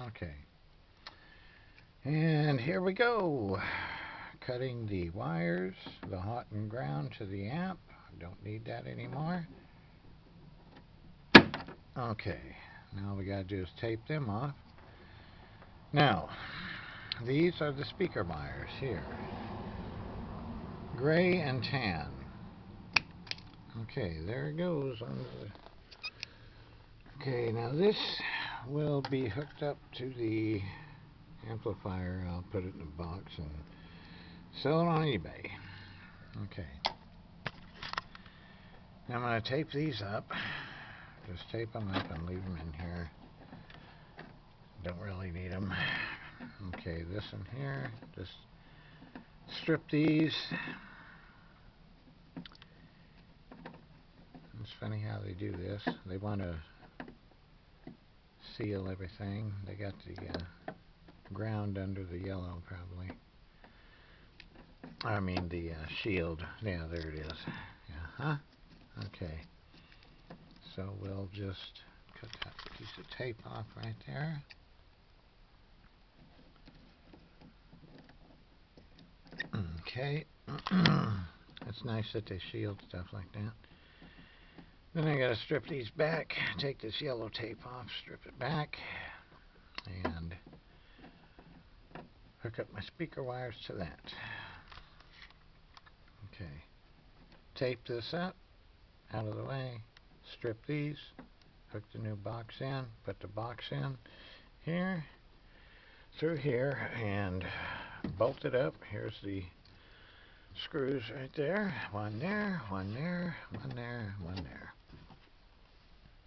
Okay. And here we go. Cutting the wires, the hot and ground to the amp. Don't need that anymore. Okay. Now we got to do is tape them off. Now, these are the speaker wires here. Gray and tan. Okay, there it goes. Okay, now this will be hooked up to the amplifier. I'll put it in a box and sell it on eBay. Okay. Now I'm going to tape these up. Just tape them up and leave them in here. Don't really need them. Okay, this in here. Just strip these. It's funny how they do this. They want to seal everything. They got the ground under the yellow, probably. I mean the shield. Yeah, there it is. Yeah, okay. So we'll just cut that piece of tape off right there. Okay. It's nice that they shield stuff like that. Then I gotta strip these back, take this yellow tape off, strip it back, and hook up my speaker wires to that. Okay. Tape this up, out of the way, strip these, hook the new box in, put the box in here, through here, and bolt it up. Here's the screws right there. One there, one there, one there, one there.